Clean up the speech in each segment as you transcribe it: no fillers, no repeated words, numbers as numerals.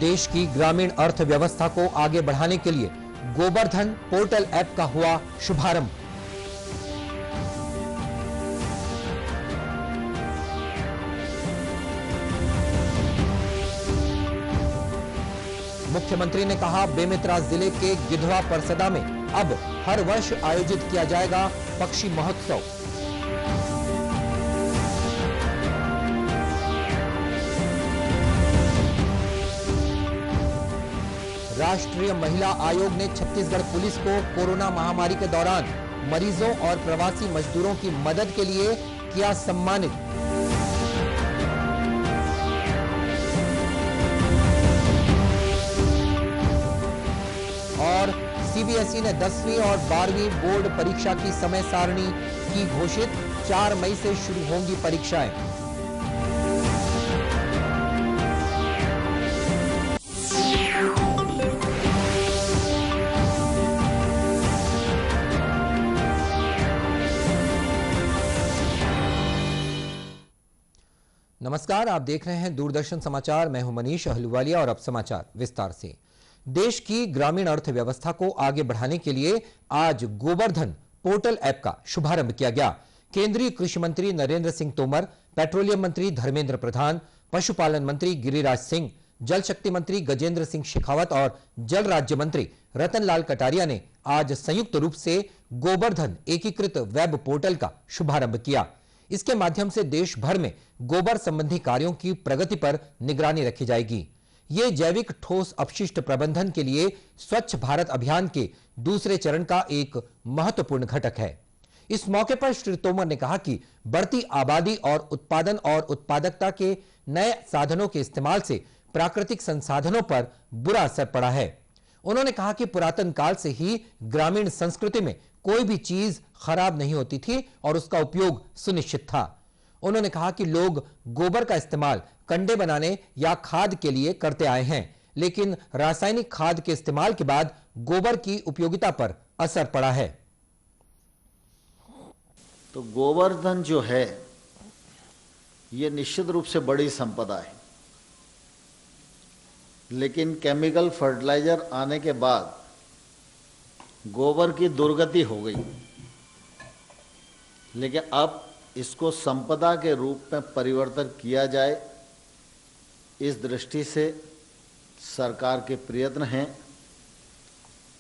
देश की ग्रामीण अर्थव्यवस्था को आगे बढ़ाने के लिए गोबर्धन पोर्टल ऐप का हुआ शुभारंभ। मुख्यमंत्री ने कहा, बेमेतरा जिले के गिधवा परसदा में अब हर वर्ष आयोजित किया जाएगा पक्षी महोत्सव। राष्ट्रीय महिला आयोग ने छत्तीसगढ़ पुलिस को कोरोना महामारी के दौरान मरीजों और प्रवासी मजदूरों की मदद के लिए किया सम्मानित। और सीबीएसई ने 10वीं और 12वीं बोर्ड परीक्षा की समय सारणी की घोषित। 4 मई से शुरू होंगी परीक्षाएं। नमस्कार, आप देख रहे हैं दूरदर्शन समाचार। मैं हूं मनीष अहलूवालिया और अब समाचार विस्तार से। देश की ग्रामीण अर्थव्यवस्था को आगे बढ़ाने के लिए आज गोबर्धन पोर्टल ऐप का शुभारंभ किया गया। केंद्रीय कृषि मंत्री नरेंद्र सिंह तोमर, पेट्रोलियम मंत्री धर्मेंद्र प्रधान, पशुपालन मंत्री गिरिराज सिंह, जल शक्ति मंत्री गजेंद्र सिंह शेखावत और जल राज्य मंत्री रतनलाल कटारिया ने आज संयुक्त रूप से गोबर्धन एकीकृत वेब पोर्टल का शुभारंभ किया। इसके माध्यम से देश भर में गोबर संबंधी कार्यों की प्रगति पर निगरानी रखी जाएगी। ये जैविक ठोस अपशिष्ट प्रबंधन के लिए स्वच्छ भारत अभियान के दूसरे चरण का एक महत्वपूर्ण घटक है। इस मौके पर श्री तोमर ने कहा कि बढ़ती आबादी और उत्पादन और उत्पादकता के नए साधनों के इस्तेमाल से प्राकृतिक संसाधनों पर बुरा असर पड़ा है। उन्होंने कहा कि पुरातन काल से ही ग्रामीण संस्कृति में कोई भी चीज खराब नहीं होती थी और उसका उपयोग सुनिश्चित था। उन्होंने कहा कि लोग गोबर का इस्तेमाल कंडे बनाने या खाद के लिए करते आए हैं, लेकिन रासायनिक खाद के इस्तेमाल के बाद गोबर की उपयोगिता पर असर पड़ा है। तो गोबर्धन जो है ये निश्चित रूप से बड़ी संपदा है, लेकिन केमिकल फर्टिलाइजर आने के बाद गोबर की दुर्गति हो गई। लेकिन अब इसको संपदा के रूप में परिवर्तन किया जाए, इस दृष्टि से सरकार के प्रयत्न हैं।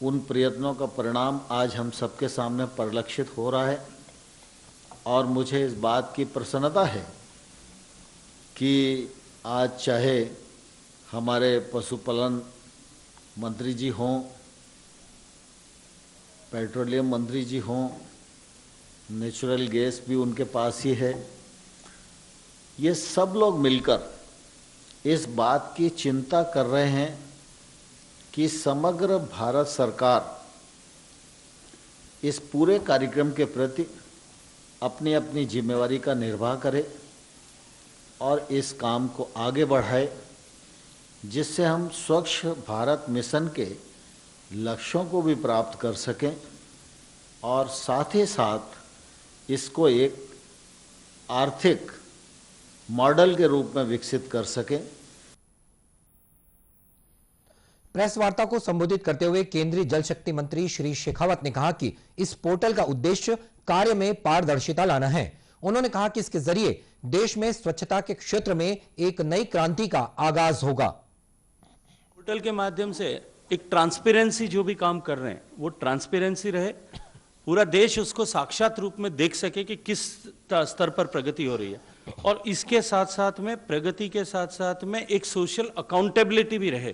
उन प्रयत्नों का परिणाम आज हम सबके सामने परिलक्षित हो रहा है और मुझे इस बात की प्रसन्नता है कि आज चाहे हमारे पशुपालन मंत्री जी हों, पेट्रोलियम मंत्री जी हों, नेचुरल गैस भी उनके पास ही है, ये सब लोग मिलकर इस बात की चिंता कर रहे हैं कि समग्र भारत सरकार इस पूरे कार्यक्रम के प्रति अपनी अपनी जिम्मेवारी का निर्वाह करे और इस काम को आगे बढ़ाए, जिससे हम स्वच्छ भारत मिशन के लक्ष्यों को भी प्राप्त कर सकें और साथ ही साथ इसको एक आर्थिक मॉडल के रूप में विकसित कर सकें। प्रेस वार्ता को संबोधित करते हुए केंद्रीय जल शक्ति मंत्री श्री शेखावत ने कहा कि इस पोर्टल का उद्देश्य कार्य में पारदर्शिता लाना है। उन्होंने कहा कि इसके जरिए देश में स्वच्छता के क्षेत्र में एक नई क्रांति का आगाज होगा। पोर्टल के माध्यम से एक ट्रांसपेरेंसी जो भी काम कर रहे हैं वो ट्रांसपेरेंसी रहे, पूरा देश उसको साक्षात रूप में देख सके कि किस स्तर पर प्रगति हो रही है, और इसके साथ साथ में प्रगति के साथ साथ में एक सोशल अकाउंटेबिलिटी भी रहे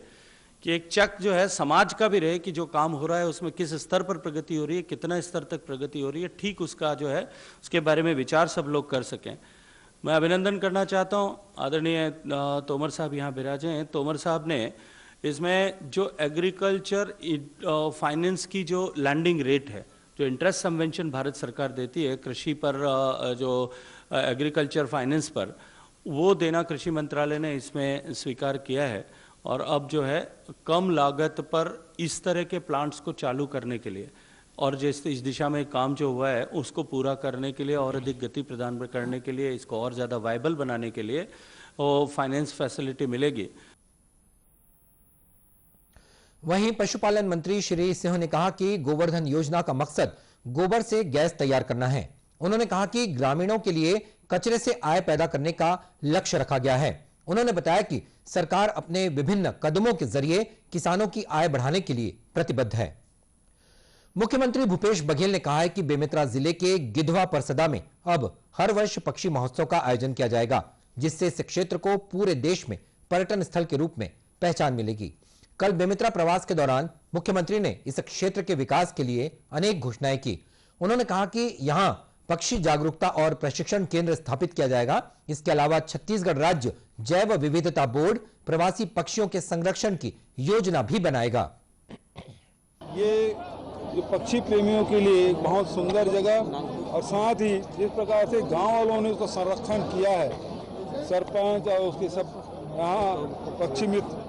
कि एक चेक जो है समाज का भी रहे कि जो काम हो रहा है उसमें किस स्तर पर प्रगति हो रही है, कितना स्तर तक प्रगति हो रही है, ठीक उसका जो है उसके बारे में विचार सब लोग कर सकें। मैं अभिनंदन करना चाहता हूँ, आदरणीय तोमर साहब यहाँ विराजे हैं। तोमर साहब ने इसमें जो एग्रीकल्चर फाइनेंस की जो लैंडिंग रेट है, जो इंटरेस्ट सबवेंशन भारत सरकार देती है कृषि पर, जो एग्रीकल्चर फाइनेंस पर, वो देना कृषि मंत्रालय ने इसमें स्वीकार किया है। और अब जो है कम लागत पर इस तरह के प्लांट्स को चालू करने के लिए और जिस इस दिशा में काम जो हुआ है उसको पूरा करने के लिए और अधिक गति प्रदान करने के लिए, इसको और ज़्यादा वायबल बनाने के लिए वो फाइनेंस फैसिलिटी मिलेगी। वहीं पशुपालन मंत्री श्री सिंह ने कहा कि गोवर्धन योजना का मकसद गोबर से गैस तैयार करना है। उन्होंने कहा कि ग्रामीणों के लिए कचरे से आय पैदा करने का लक्ष्य रखा गया है। उन्होंने बताया कि सरकार अपने विभिन्न कदमों के जरिए किसानों की आय बढ़ाने के लिए प्रतिबद्ध है। मुख्यमंत्री भूपेश बघेल ने कहा है कि बेमेतरा जिले के गिधवा परसदा में अब हर वर्ष पक्षी महोत्सव का आयोजन किया जाएगा, जिससे इस क्षेत्र को पूरे देश में पर्यटन स्थल के रूप में पहचान मिलेगी। कल बेमेतरा प्रवास के दौरान मुख्यमंत्री ने इस क्षेत्र के विकास के लिए अनेक घोषणाएं की। उन्होंने कहा कि यहां पक्षी जागरूकता और प्रशिक्षण केंद्र स्थापित किया जाएगा। इसके अलावा छत्तीसगढ़ राज्य जैव विविधता बोर्ड प्रवासी पक्षियों के संरक्षण की योजना भी बनाएगा। ये पक्षी प्रेमियों के लिए एक बहुत सुंदर जगह और साथ ही जिस प्रकार से गांव वालों ने उसका संरक्षण किया है, सरपंच और उसके सब यहाँ पक्षी मित्र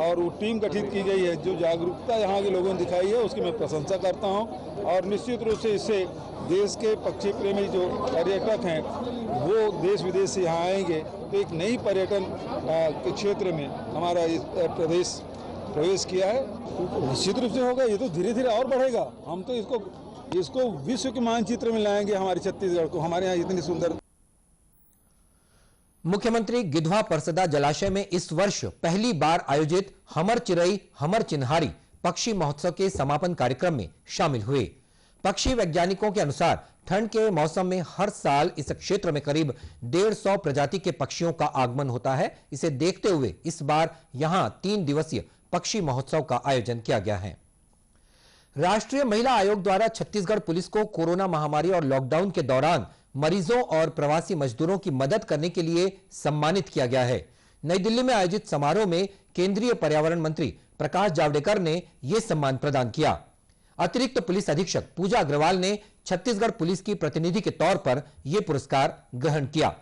और वो टीम गठित की गई है, जो जागरूकता यहाँ के लोगों ने दिखाई है उसकी मैं प्रशंसा करता हूँ। और निश्चित रूप से इससे देश के पक्षी प्रेमी जो पर्यटक हैं वो देश विदेश से यहाँ आएंगे, तो एक नई पर्यटन के क्षेत्र में हमारा इस प्रदेश प्रवेश किया है। निश्चित रूप से होगा, ये तो धीरे धीरे और बढ़ेगा। हम तो इसको विश्व के मानचित्र में लाएंगे हमारे छत्तीसगढ़ को, हमारे यहाँ इतनी सुंदर। मुख्यमंत्री गिधवा परसदा जलाशय में इस वर्ष पहली बार आयोजित हमर चिरई हमर चिन्हारी पक्षी महोत्सव के समापन कार्यक्रम में शामिल हुए। पक्षी वैज्ञानिकों के अनुसार ठंड के मौसम में हर साल इस क्षेत्र में करीब 150 प्रजाति के पक्षियों का आगमन होता है। इसे देखते हुए इस बार यहां 3 दिवसीय पक्षी महोत्सव का आयोजन किया गया है। राष्ट्रीय महिला आयोग द्वारा छत्तीसगढ़ पुलिस को कोरोना महामारी और लॉकडाउन के दौरान मरीजों और प्रवासी मजदूरों की मदद करने के लिए सम्मानित किया गया है। नई दिल्ली में आयोजित समारोह में केंद्रीय पर्यावरण मंत्री प्रकाश जावड़ेकर ने यह सम्मान प्रदान किया। अतिरिक्त पुलिस अधीक्षक पूजा अग्रवाल ने छत्तीसगढ़ पुलिस की प्रतिनिधि के तौर पर यह पुरस्कार ग्रहण किया।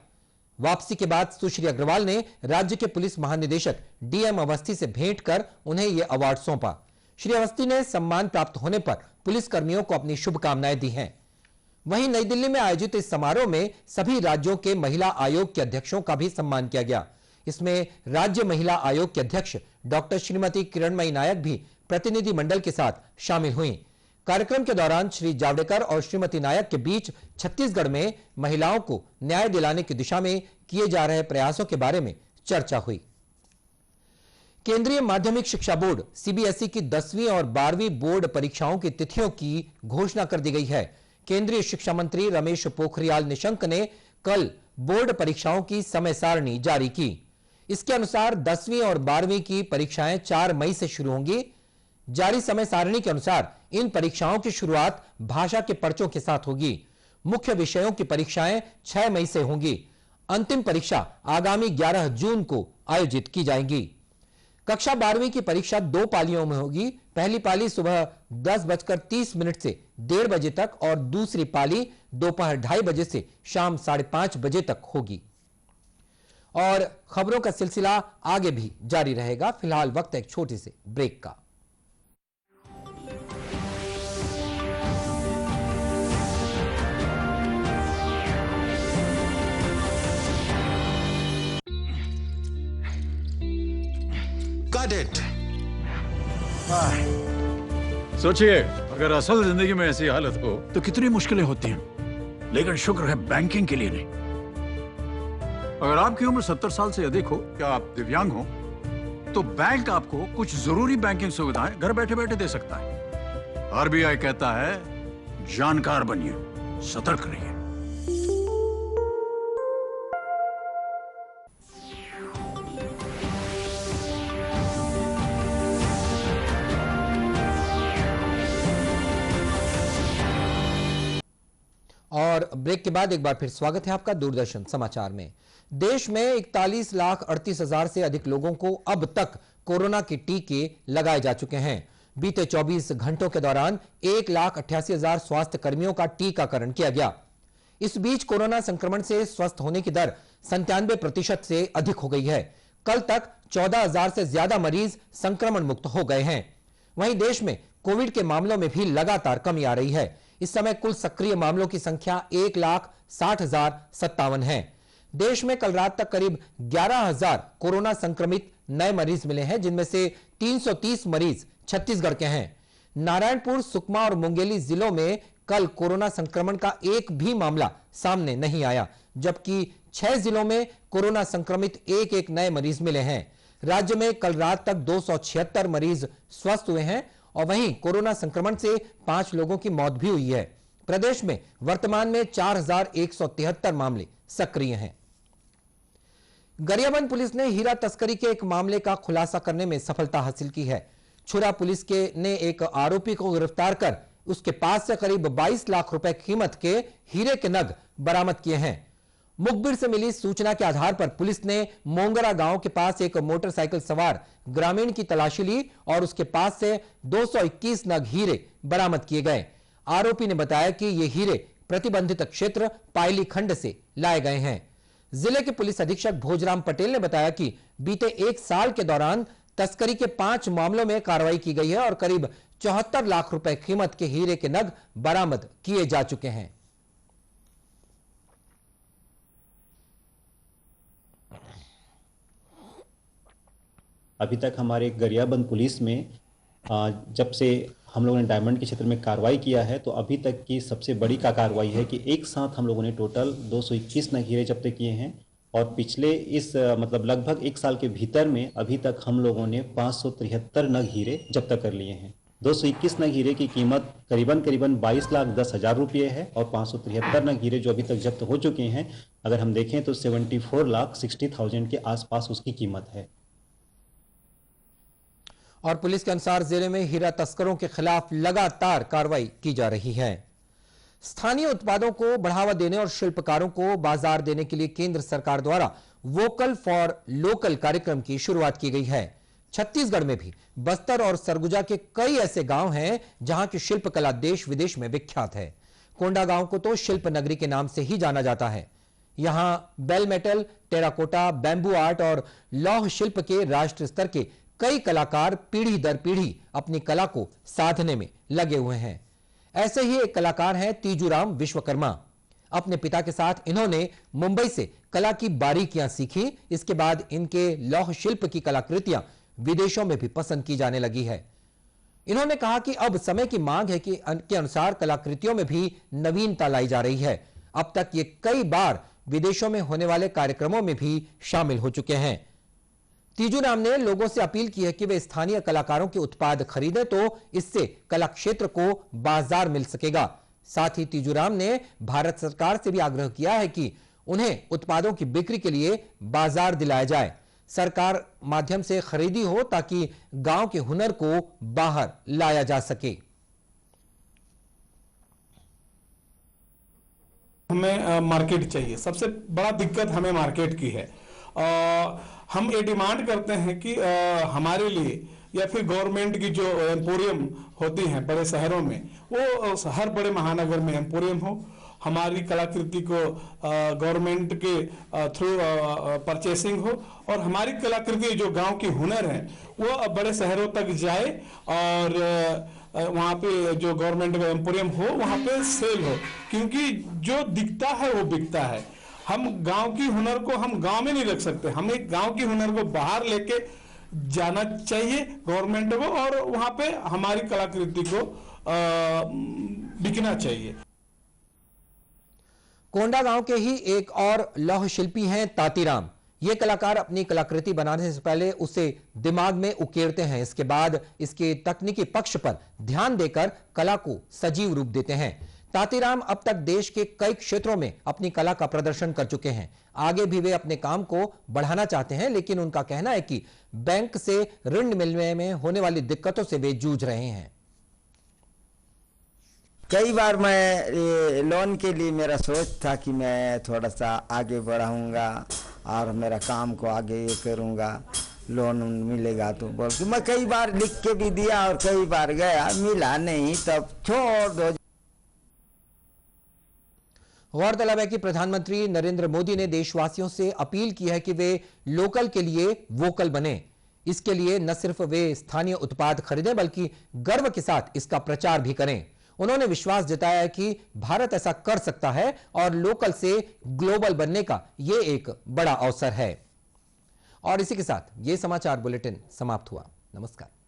वापसी के बाद सुश्री अग्रवाल ने राज्य के पुलिस महानिदेशक डीएम अवस्थी से भेंट कर उन्हें यह अवार्ड सौंपा। श्री अवस्थी ने सम्मान प्राप्त होने पर पुलिस कर्मियों को अपनी शुभकामनाएं दी हैं। वहीं नई दिल्ली में आयोजित इस समारोह में सभी राज्यों के महिला आयोग के अध्यक्षों का भी सम्मान किया गया। इसमें राज्य महिला आयोग के अध्यक्ष डॉक्टर श्रीमती किरणमयी नायक भी प्रतिनिधि मंडल के साथ शामिल हुई। कार्यक्रम के दौरान श्री जावड़ेकर और श्रीमती नायक के बीच छत्तीसगढ़ में महिलाओं को न्याय दिलाने की दिशा में किए जा रहे प्रयासों के बारे में चर्चा हुई। केंद्रीय माध्यमिक शिक्षा बोर्ड सीबीएसई की 10वीं और 12वीं बोर्ड परीक्षाओं की तिथियों की घोषणा कर दी गई है। केंद्रीय शिक्षा मंत्री रमेश पोखरियाल निशंक ने कल बोर्ड परीक्षाओं की समय सारणी जारी की। इसके अनुसार 10वीं और 12वीं की परीक्षाएं 4 मई से शुरू होंगी। जारी समय सारणी के अनुसार इन परीक्षाओं की शुरुआत भाषा के पर्चों के साथ होगी। मुख्य विषयों की परीक्षाएं 6 मई से होंगी। अंतिम परीक्षा आगामी 11 जून को आयोजित की जाएंगी। कक्षा 12वीं की परीक्षा 2 पालियों में होगी। पहली पाली सुबह 10:30 से 1:30 बजे तक और दूसरी पाली दोपहर 2:30 बजे से शाम 5:30 बजे तक होगी। और खबरों का सिलसिला आगे भी जारी रहेगा। फिलहाल वक्त है एक छोटे से ब्रेक का। सोचिए, अगर असल जिंदगी में ऐसी हालत हो तो कितनी मुश्किलें होती हैं, लेकिन शुक्र है बैंकिंग के लिए नहीं। अगर आपकी उम्र 70 साल से अधिक हो या आप दिव्यांग हो तो बैंक आपको कुछ जरूरी बैंकिंग सुविधाएं घर बैठे बैठे दे सकता है। आरबीआई कहता है, जानकार बनिए, सतर्क रहिए। और ब्रेक के बाद एक बार फिर स्वागत है आपका दूरदर्शन समाचार में। देश में 41,38,000 से अधिक लोगों को अब तक कोरोना के टीके लगाए जा चुके हैं। बीते 24 घंटों के दौरान 1,88,000 स्वास्थ्य कर्मियों का टीकाकरण किया गया। इस बीच कोरोना संक्रमण से स्वस्थ होने की दर 97% से अधिक हो गई है। कल तक 14,000 से ज्यादा मरीज संक्रमण मुक्त हो गए हैं। वहीं देश में कोविड के मामलों में भी लगातार कमी आ रही है। इस समय कुल सक्रिय मामलों की संख्या 1,60,057 है। देश में कल रात तक करीब 11,000 कोरोना संक्रमित नए मरीज मिले हैं, जिनमें से 330 मरीज छत्तीसगढ़ के हैं। नारायणपुर, सुकमा और मुंगेली जिलों में कल कोरोना संक्रमण का एक भी मामला सामने नहीं आया, जबकि 6 जिलों में कोरोना संक्रमित एक नए मरीज मिले हैं। राज्य में कल रात तक 276 मरीज स्वस्थ हुए हैं और वहीं कोरोना संक्रमण से 5 लोगों की मौत भी हुई है। प्रदेश में वर्तमान में 4173 मामले सक्रिय हैं। गरियाबंद पुलिस ने हीरा तस्करी के एक मामले का खुलासा करने में सफलता हासिल की है। छुरा पुलिस ने एक आरोपी को गिरफ्तार कर उसके पास से करीब 22 लाख रुपए कीमत के हीरे के नग बरामद किए हैं। मुखबिर से मिली सूचना के आधार पर पुलिस ने मोंगरा गांव के पास एक मोटरसाइकिल सवार ग्रामीण की तलाशी ली और उसके पास से 221 नग हीरे बरामद किए गए। आरोपी ने बताया कि ये हीरे प्रतिबंधित क्षेत्र पायली खंड से लाए गए हैं। जिले के पुलिस अधीक्षक भोजराम पटेल ने बताया कि बीते 1 साल के दौरान तस्करी के 5 मामलों में कार्रवाई की गई है और करीब 74 लाख रुपए कीमत के हीरे के नग बरामद किए जा चुके हैं। अभी तक हमारे गरियाबंद पुलिस में जब से हम लोगों ने डायमंड के क्षेत्र में कार्रवाई किया है तो अभी तक की सबसे बड़ी कार्रवाई है कि एक साथ हम लोगों ने टोटल 221 नग हीरे जब्त किए हैं और पिछले इस मतलब लगभग 1 साल के भीतर में अभी तक हम लोगों ने 573 नग हीरे जब्त कर लिए हैं। 221 नग हीरे की कीमत करीबन 22,10,000 रुपये है और 573 नग हीरे जो अभी तक जब्त हो चुके हैं, अगर हम देखें तो 74,60,000 के आसपास उसकी कीमत है। और पुलिस के अनुसार जिले में हीरा तस्करों के खिलाफ लगातार कार्रवाई की जा रही है। स्थानीय उत्पादों को बढ़ावा देने और शिल्पकारों को बाजार देने के लिए केंद्र सरकार द्वारा वोकल फॉर लोकल कार्यक्रम की शुरुआत की गई है। छत्तीसगढ़ में भी बस्तर और सरगुजा के कई ऐसे गांव हैं जहां की शिल्पकला देश विदेश में विख्यात है। कोंडागांव को तो शिल्प नगरी के नाम से ही जाना जाता है। यहां bell metal, terracotta, bamboo art और लौह शिल्प के राष्ट्रीय स्तर के कई कलाकार पीढ़ी दर पीढ़ी अपनी कला को साधने में लगे हुए हैं। ऐसे ही एक कलाकार हैं तीजूराम विश्वकर्मा। अपने पिता के साथ इन्होंने मुंबई से कला की बारीकियां सीखी। इसके बाद इनके लौह शिल्प की कलाकृतियां विदेशों में भी पसंद की जाने लगी है। इन्होंने कहा कि अब समय की मांग है कि के अनुसार कलाकृतियों में भी नवीनता लाई जा रही है। अब तक ये कई बार विदेशों में होने वाले कार्यक्रमों में भी शामिल हो चुके हैं। तीजूराम ने लोगों से अपील की है कि वे स्थानीय कलाकारों के उत्पाद खरीदें तो इससे कला क्षेत्र को बाजार मिल सकेगा। साथ ही तीजूराम ने भारत सरकार से भी आग्रह किया है कि उन्हें उत्पादों की बिक्री के लिए बाजार दिलाया जाए। सरकार माध्यम से खरीदी हो ताकि गांव के हुनर को बाहर लाया जा सके। हमें मार्केट चाहिए, सबसे बड़ा दिक्कत हमें मार्केट की है। हम ये डिमांड करते हैं कि हमारे लिए या फिर गवर्नमेंट की जो एम्पोरियम होती हैं बड़े शहरों में, वो हर बड़े महानगर में एम्पोरियम हो। हमारी कलाकृति को गवर्नमेंट के थ्रू परचेसिंग हो और हमारी कलाकृति जो गांव की हुनर है वो बड़े शहरों तक जाए और वहाँ पे जो गवर्नमेंट का एम्पोरियम हो वहाँ पे सेल हो, क्योंकि जो दिखता है वो बिकता है। हम गांव की हुनर को हम गांव में नहीं रख सकते, हमें गांव की हुनर को बाहर लेके जाना चाहिए गवर्नमेंट को और वहां पे हमारी कलाकृति को बिकना चाहिए। कोंडागांव के ही एक और लौह शिल्पी हैं तातीराम। ये कलाकार अपनी कलाकृति बनाने से पहले उसे दिमाग में उकेरते हैं, इसके बाद इसके तकनीकी पक्ष पर ध्यान देकर कला को सजीव रूप देते हैं। तातीराम अब तक देश के कई क्षेत्रों में अपनी कला का प्रदर्शन कर चुके हैं। आगे भी वे अपने काम को बढ़ाना चाहते हैं, लेकिन उनका कहना है कि बैंक से ऋण मिलने में होने वाली दिक्कतों से वे जूझ रहे हैं। कई बार मैं लोन के लिए मेरा सोच था कि मैं थोड़ा सा आगे बढ़ाऊंगा और मेरा काम को आगे ये करूंगा, लोन मिलेगा तो बोल के मैं कई बार लिख के भी दिया और कई बार गया, मिला नहीं, तब छोड़ दो। गौरतलब है कि प्रधानमंत्री नरेंद्र मोदी ने देशवासियों से अपील की है कि वे लोकल के लिए वोकल बने। इसके लिए न सिर्फ वे स्थानीय उत्पाद खरीदें बल्कि गर्व के साथ इसका प्रचार भी करें। उन्होंने विश्वास जताया है कि भारत ऐसा कर सकता है और लोकल से ग्लोबल बनने का यह एक बड़ा अवसर है। और इसी के साथ यह समाचार बुलेटिन समाप्त हुआ। नमस्कार।